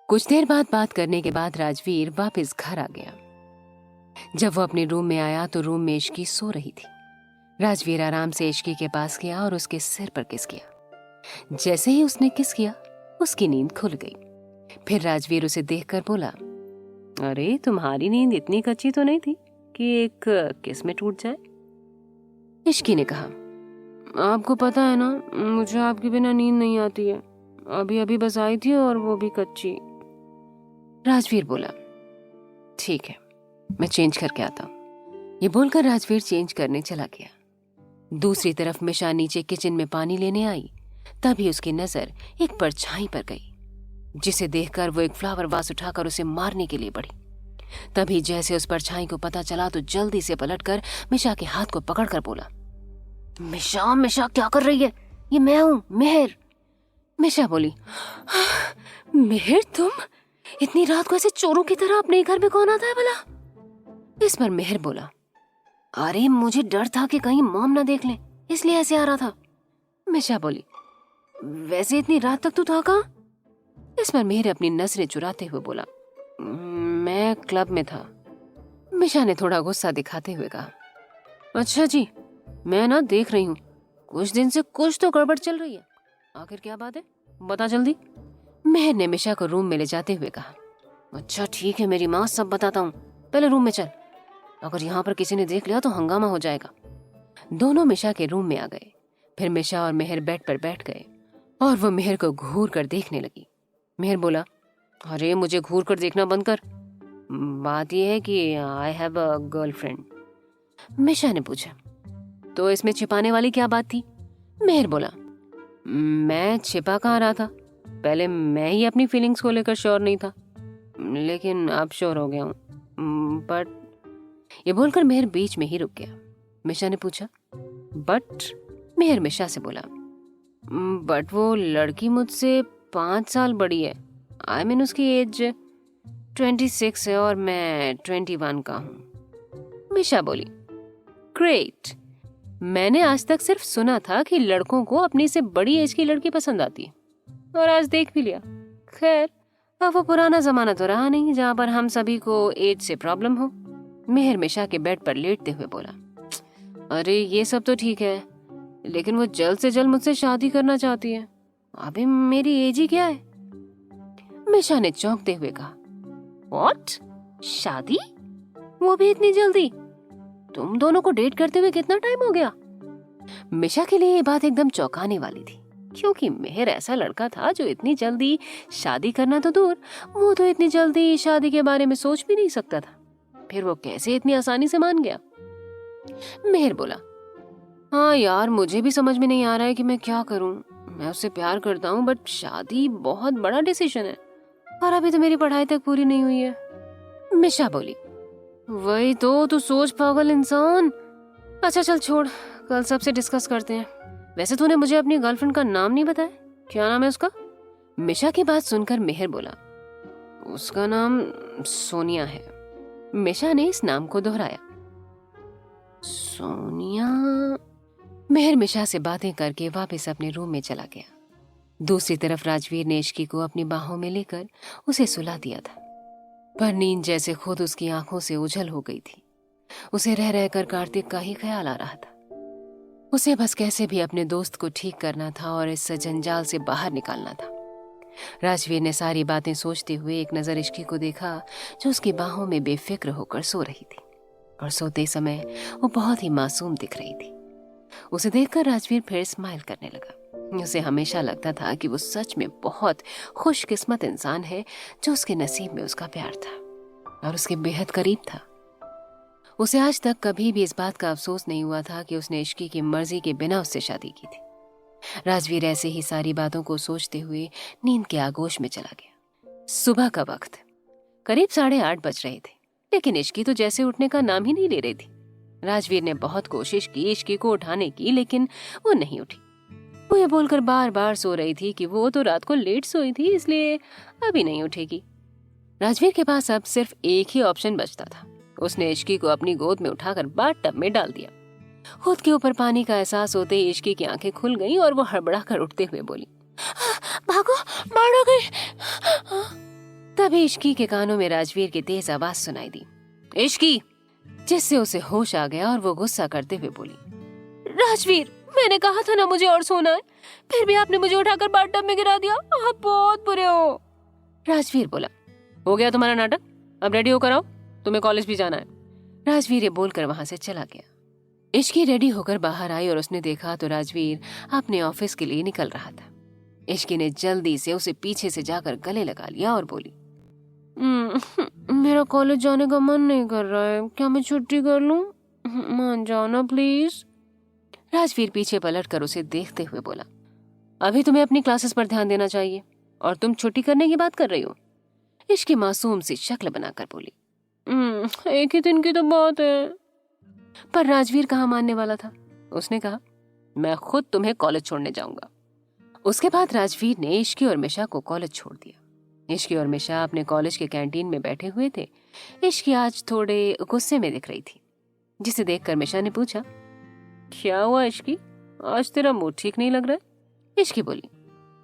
कुछ देर बाद बात करने के बाद राजवीर वापस घर आ गया। जब वो अपने रूम में आया तो रूम में इश्की सो रही थी। राजवीर आराम से इश्की के पास गया और उसके सिर पर किस किया। जैसे ही उसने किस किया उसकी नींद खुल गई। फिर राजवीर उसे देखकर बोला, अरे तुम्हारी नींद इतनी कच्ची तो नहीं थी कि एक किस में टूट जाए। इश्की ने कहा, आपको पता है ना, मुझे आपके बिना नींद नहीं आती है। अभी अभी बस आई थी और वो भी कच्ची। राजवीर बोला, ठीक है, मैं चेंज करके आता हूं। ये बोलकर राजवीर चेंज करने चला गया। दूसरी तरफ मिशा नीचे किचन में पानी लेने आई। तभी उसकी नजर एक परछाई पर गई, जिसे देखकर वो एक फ्लावर वास उठाकर उसे मारने के लिए बढ़ी। तभी जैसे उस परछाई को पता चला तो जल्दी से पलटकर मिशा के हाथ को पकड़कर बोला, मिशा मिशा क्या कर रही है? ये मैं हूं, मेहर। मिशा बोली, मेहर तुम? इतनी रात को ऐसे चोरों की तरह अपने घर में कौन आता है भला? इस पर मेहर बोला, अरे मुझे डर था कि कहीं मॉम ना देख ले, इसलिए ऐसे आ रहा था। मिशा बोली, वैसे इतनी रात तक तू था कहाँ? इस पर मेहर अपनी नजरें चुराते हुए बोला, मैं क्लब में था। मिशा ने थोड़ा गुस्सा दिखाते हुए कहा, अच्छा जी, मैं ना देख रही हूँ, कुछ दिन से कुछ तो गड़बड़ चल रही है। आखिर क्या बात है, बता जल्दी। मेहर ने मिशा को रूम में ले जाते हुए कहा, अच्छा ठीक है मेरी माँ, सब बताता हूँ, पहले रूम में चल। अगर यहाँ पर किसी ने देख लिया तो हंगामा हो जाएगा। दोनों मिशा के रूम में आ गए। फिर मिशा और मेहर बेड पर बैठ गए और वो मेहर को घूर कर देखने लगी। मेहर बोला, अरे मुझे घूर कर देखना बंद कर, बात यह है कि आई हैव अ गर्लफ्रेंड। मिशा ने पूछा, तो इसमें छिपाने वाली क्या बात थी? मेहर बोला, मैं छिपा कहाँ रहा था, पहले मैं ही अपनी फीलिंग्स को लेकर श्योर नहीं था, लेकिन अब श्योर हो गया हूँ। बट ये बोलकर मेहर बीच में ही रुक गया। मिशा ने पूछा, बट? मेहर मिशा से बोला, बट वो लड़की मुझसे 5 साल बड़ी है। आई मीन उसकी एज 26 है और मैं 21 का हूँ। मिशा बोली, ग्रेट, मैंने आज तक सिर्फ सुना था कि लड़कों को अपनी से बड़ी एज की लड़की पसंद आती है, और आज देख भी लिया। खैर, अब वो पुराना जमाना तो रहा नहीं जहाँ पर हम सभी को एज से प्रॉब्लम हो। मेहर मिशा के बेड पर लेटते हुए बोला, अरे ये सब तो ठीक है, लेकिन वो जल्द से जल्द मुझसे शादी करना चाहती है। अभी मेरी एज ही क्या है? मिशा ने चौंकते हुए कहा, व्हाट? शादी? वो भी इतनी जल्दी? तुम दोनों को डेट करते हुए कितना टाइम हो गया? मिशा के लिए ये बात एकदम चौंकाने वाली थी, क्योंकि मेहर ऐसा लड़का था जो इतनी जल्दी शादी करना तो दूर, वो तो इतनी जल्दी शादी के बारे में सोच भी नहीं सकता था। फिर वो कैसे इतनी आसानी से मान गया? मेहर बोला, हाँ यार, मुझे भी समझ में नहीं आ रहा है कि मैं क्या करूं। मैं उससे प्यार करता हूं, बट शादी बहुत बड़ा डिसीजन है और अभी तो मेरी पढ़ाई तक पूरी नहीं हुई है। मिशा बोली, वही तो, तू सोच पागल इंसान। अच्छा चल छोड़, कल सबसे डिस्कस करते हैं। वैसे तूने मुझे अपनी गर्लफ्रेंड का नाम नहीं बताया, क्या नाम है उसका? मिशा की बात सुनकर मेहर बोला, उसका नाम सोनिया है। मिशा ने इस नाम को दोहराया, सोनिया। मेहर मिशा से बातें करके वापस अपने रूम में चला गया। दूसरी तरफ राजवीर ने इश्की को अपनी बाहों में लेकर उसे सुला दिया था, पर नींद जैसे खुद उसकी आंखों से ओझल हो गई थी। उसे रह रहकर कार्तिक का ही ख्याल आ रहा था। उसे बस कैसे भी अपने दोस्त को ठीक करना था और इस जंजाल से बाहर निकालना था। राजवीर ने सारी बातें सोचते हुए एक नजर इश्की को देखा, जो उसकी बाहों में बेफिक्र होकर सो रही थी, और सोते समय वो बहुत ही मासूम दिख रही थी। उसे देखकर राजवीर फिर स्माइल करने लगा। उसे हमेशा लगता था कि वो सच में बहुत खुशकिस्मत इंसान है जो उसके नसीब में उसका प्यार था और उसके बेहद करीब था। उसे आज तक कभी भी इस बात का अफसोस नहीं हुआ था कि उसने इश्की की मर्जी के बिना उससे शादी की थी। राजवीर ऐसे ही सारी बातों को सोचते हुए नींद के आगोश में चला गया। सुबह का वक्त करीब 8:30 बज रहे थे, लेकिन इश्की तो जैसे उठने का नाम ही नहीं ले रही थी। राजवीर ने बहुत कोशिश की इश्की को उठाने की, लेकिन वो नहीं उठी। वो ये बोलकर बार बार सो रही थी कि वो तो रात को लेट सोई थी, इसलिए अभी नहीं उठेगी। राजवीर के पास अब सिर्फ एक ही ऑप्शन बचता था। उसने इश्की को अपनी गोद में उठाकर बाथटब में डाल दिया। खुद के ऊपर पानी का एहसास होते ही इश्की की आंखें खुल गईं और वो हड़बड़ा कर उठते हुए बोली, भागो, बाढ़ आ गई। तभी इश्की के कानों में राजवीर की तेज आवाज सुनाई दी, इश्की, जिससे उसे होश आ गया और वो गुस्सा करते हुए बोली, राजवीर, मैंने कहा था ना मुझे और सोना है, फिर भी आपने मुझे उठाकर बाथटब में गिरा दिया। आप बहुत बुरे हो। राजवीर बोला, हो गया तुम्हारा नाटक, अब रेडी होकर आओ, तुम्हें कॉलेज भी जाना है। राजवीर ये बोलकर वहां से चला गया। इश्की रेडी होकर बाहर आई और उसने देखा तो राजवीर अपने ऑफिस के लिए निकल रहा था। इश्की ने जल्दी से उसे पीछे से जाकर गले लगा लिया और बोली, मेरा कॉलेज जाने का मन नहीं कर रहा है, क्या मैं छुट्टी कर लूं? मान जाओ ना प्लीज। राजवीर पीछे पलटकर उसे देखते हुए बोला, अभी तुम्हें अपनी क्लासेस पर ध्यान देना चाहिए और तुम छुट्टी करने की बात कर रही हो। इश्की मासूम सी शक्ल बनाकर बोली, एक ही दिन की तो बात है। पर राजवीर कहाँ मानने वाला था। उसने कहा, मैं खुद तुम्हें कॉलेज छोड़ने जाऊंगा। उसके बाद राजवीर ने इश्की और मिशा को कॉलेज छोड़ दिया। इश्की और मिशा अपने कॉलेज के कैंटीन में बैठे हुए थे। इश्की आज थोड़े गुस्से में दिख रही थी, जिसे देखकर मिशा ने पूछा, क्या हुआ इश्की, आज तेरा मूड ठीक नहीं लग रहा है? इश्की बोली,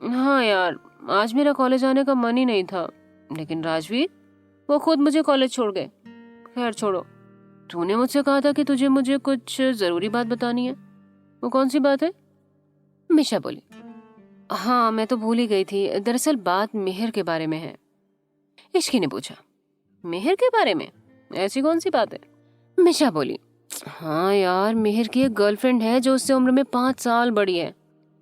हाँ यार, आज मेरा कॉलेज आने का मन ही नहीं था, लेकिन राजवीर वो खुद मुझे कॉलेज छोड़ गए। खैर छोड़ो, तूने मुझसे कहा था कि तुझे मुझे कुछ जरूरी बात बतानी है, वो कौन सी बात है? मिशा बोली, हाँ मैं तो भूल ही गई थी, दरअसल बात मेहर के बारे में है। इश्की ने पूछा, मेहर के बारे में? ऐसी कौन सी बात है? मिशा बोली, हाँ यार, मेहर की एक गर्लफ्रेंड है जो उससे उम्र में 5 साल बड़ी है,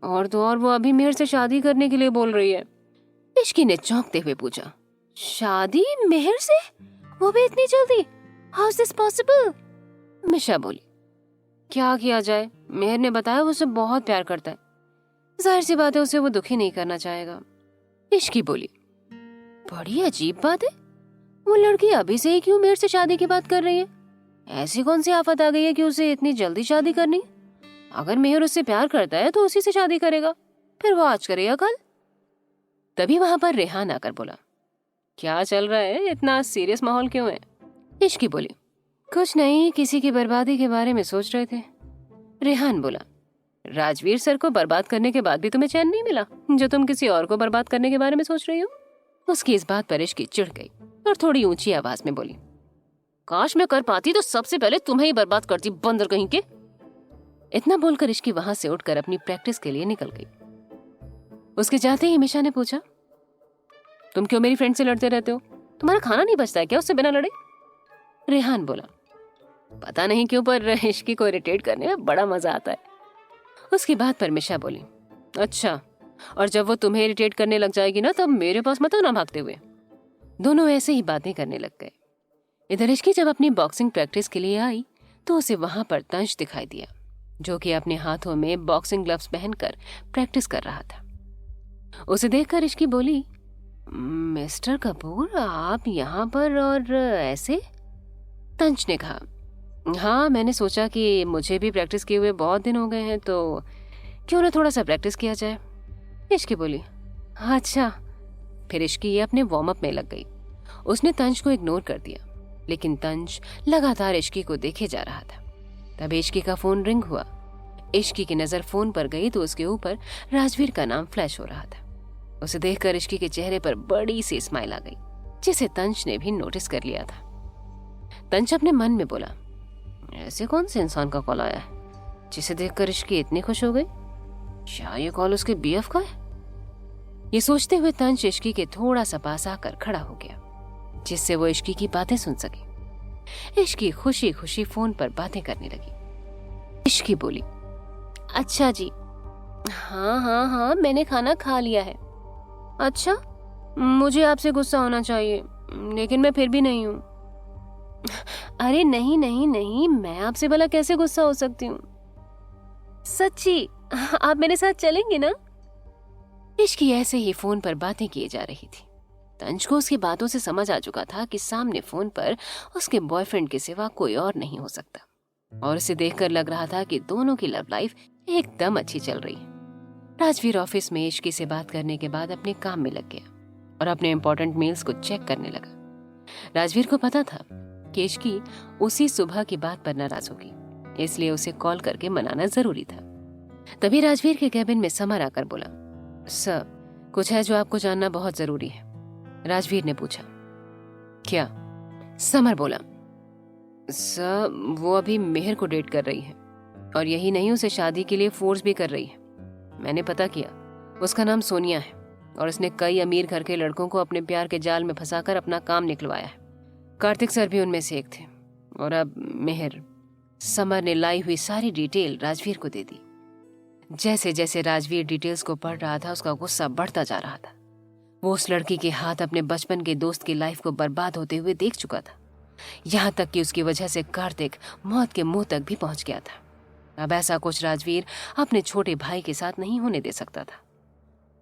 और तो और वो अभी मेहर से शादी करने के लिए बोल रही है। इश्की ने चौंकते हुए पूछा, शादी मेहर से? वो भी इतनी जल्दी? How is this possible? Misha बोली, क्या किया जाए, मेहर ने बताया वो उसे बहुत प्यार करता है, जाहिर सी बात है उसे वो दुखी नहीं करना चाहेगा। इश्की बोली, बड़ी अजीब बात है, वो लड़की अभी से ही क्यों मेहर से शादी की बात कर रही है? ऐसी कौन सी आफत आ गई है कि उसे इतनी जल्दी शादी करनी? अगर मेहर उससे प्यार करता है तो उसी से शादी करेगा, फिर वो आज करे या कल। तभी वहां पर रेहान आकर बोला, क्या चल रहा है, इतना सीरियस माहौल क्यों है? इश्की बोली, कुछ नहीं, किसी की बर्बादी के बारे में सोच रहे थे। रेहान बोला, राजवीर सर को बर्बाद करने के बाद भी तुम्हें चैन नहीं मिला जो तुम किसी और को बर्बाद करने के बारे में सोच रही हो? उसकी इस बात पर इश्की चिढ़ गई और थोड़ी ऊंची आवाज में बोली, काश मैं कर पाती तो सबसे पहले तुम्हें ही बर्बाद करती, बंदर कहीं के। इतना बोलकर इश्की वहां से उठकर अपनी प्रैक्टिस के लिए निकल गई। उसके जाते ही मिशा ने पूछा, तुम क्यों मेरी फ्रेंड से लड़ते रहते हो, तुम्हारा खाना नहीं बचता है क्या उससे बिना लड़े? रेहान बोला, पता नहीं क्यों पर इश्की को इरिटेट करने में बड़ा मजा आता है। उसकी बात पर मिशा बोली, अच्छा, और जब वो तुम्हें इरिटेट करने लग जाएगी ना, तब मेरे पास मत आना भागते हुए। दोनों ऐसे ही बातें करने लग गए। इधर इश्की जब अपनी बॉक्सिंग प्रैक्टिस के लिए आई तो उसे वहां पर तंज दिखाई दिया, जो कि अपने हाथों में बॉक्सिंग ग्लव्स पहनकर प्रैक्टिस कर रहा था। उसे देखकर इश्की बोली, मिस्टर कपूर, आप यहाँ पर और ऐसे? तंज ने कहा, हाँ, मैंने सोचा कि मुझे भी प्रैक्टिस किए हुए बहुत दिन हो गए हैं, तो क्यों ना थोड़ा सा प्रैक्टिस किया जाए। इश्की बोली, अच्छा। फिर इश्की ये अपने वार्म अप में लग गई। उसने तंज को इग्नोर कर दिया, लेकिन तंज लगातार इश्की को देखे जा रहा था। तब इश्की का फोन रिंग हुआ। इश्की की नजर फोन पर गई तो उसके ऊपर राजवीर का नाम फ्लैश हो रहा था। उसे देखकर इश्की के चेहरे पर बड़ी सी स्माइल आ गई, जिसे तंज ने भी नोटिस कर लिया था। तंज अपने मन में बोला, ऐसे कौन से इंसान का कॉल आया है जिसे देखकर इश्की इतनी खुश हो गई? क्या ये कॉल उसके बीएफ का है? ये सोचते हुए तंज इश्की के थोड़ा सा पास आकर खड़ा हो गया, जिससे वो इश्की की बातें सुन सके। इश्की खुशी खुशी फोन पर बातें करने लगी। इश्की बोली, अच्छा जी, हाँ हाँ हाँ, मैंने खाना खा लिया है। अच्छा, मुझे आपसे गुस्सा होना चाहिए, लेकिन मैं फिर भी नहीं हूँ। अरे नहीं नहीं नहीं, मैं आपसे भला कैसे गुस्सा हो सकती हूँ? सच्ची, आप मेरे साथ चलेंगे ना? इश्की ऐसे ही फोन पर बातें किए जा रही थी। तंज को उसकी बातों से समझ आ चुका था कि सामने फोन पर उसके बॉयफ्रेंड के सिवा कोई और नहीं हो सकता, और उसे देखकर लग रहा था कि दोनों की लव लाइफ एकदम अच्छी चल रही है। राजवीर ऑफिस में इश्की से बात करने के बाद अपने काम में लग गया और अपने इंपॉर्टेंट मेल्स को चेक करने लगा। राजवीर को पता था कि इश्की उसी सुबह की बात पर नाराज होगी, इसलिए उसे कॉल करके मनाना जरूरी था। तभी राजवीर के कैबिन में समर आकर बोला, सर, कुछ है जो आपको जानना बहुत जरूरी है। राजवीर ने पूछा। क्या? समर बोला, सर वो अभी मेहर को डेट कर रही है और यही नहीं, उसे शादी के लिए फोर्स भी कर रही है। मैंने पता किया, उसका नाम सोनिया है और उसने कई अमीर घर के लड़कों को अपने प्यार के जाल में फंसाकर अपना काम निकलवाया है। कार्तिक सर भी उनमें से एक थे। और अब मेहर। समर ने लाई हुई सारी डिटेल राजवीर को दे दी। जैसे जैसे राजवीर डिटेल्स को पढ़ रहा था, उसका गुस्सा बढ़ता जा रहा था। वो उस लड़की के हाथ अपने बचपन के दोस्त की लाइफ को बर्बाद होते हुए देख चुका था। यहाँ तक कि उसकी वजह से कार्तिक मौत के मुंह तक भी पहुंच गया था। अब ऐसा कुछ राजवीर अपने छोटे भाई के साथ नहीं होने दे सकता था।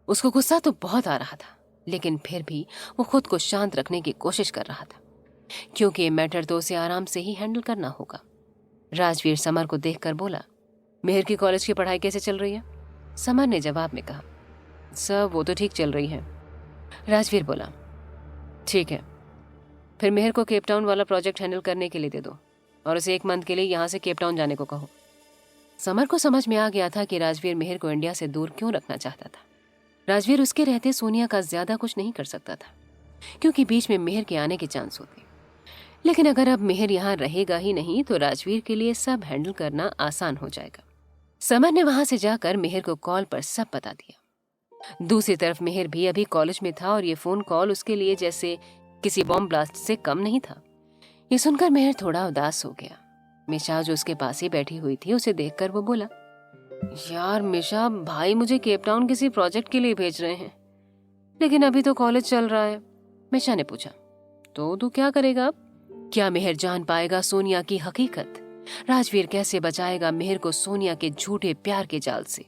उसको गुस्सा तो बहुत आ रहा था, लेकिन फिर भी वो खुद को शांत रखने की कोशिश कर रहा था, क्योंकि ये मैटर तो उसे आराम से ही हैंडल करना होगा। राजवीर समर को देखकर बोला, मेहर की कॉलेज की पढ़ाई कैसे चल रही है? समर ने जवाब में कहा, सर वो तो ठीक चल रही है। राजवीर बोला, ठीक है, फिर मेहर को केप टाउन वाला प्रोजेक्ट हैंडल करने के लिए दे दो और उसे 1 मंथ के लिए यहाँ से केप टाउन जाने को कहो। समर को समझ में आ गया था कि राजवीर मेहर को इंडिया से दूर क्यों रखना चाहता था। राजवीर उसके रहते सोनिया का ज्यादा कुछ नहीं कर सकता था, क्योंकि बीच में मेहर के आने के चांस होते। लेकिन अगर अब मेहर यहाँ रहेगा ही नहीं तो राजवीर के लिए सब हैंडल करना आसान हो जाएगा। समर ने वहां से जाकर मेहर को कॉल पर सब बता दिया। दूसरी तरफ मेहर भी अभी कॉलेज में था और ये फोन कॉल उसके लिए जैसे किसी बॉम्ब ब्लास्ट से कम नहीं था। ये सुनकर मेहर थोड़ा उदास हो गया। मिशा जो उसके पास ही बैठी हुई थी, उसे देखकर वो बोला, यार मिशा, भाई मुझे केप टाउन किसी प्रोजेक्ट के लिए भेज रहे हैं, लेकिन अभी तो कॉलेज चल रहा है। मिशा ने पूछा, तो तू क्या करेगा अब? क्या मेहर जान पाएगा सोनिया की हकीकत? राजवीर कैसे बचाएगा मेहर को सोनिया के झूठे प्यार के जाल से?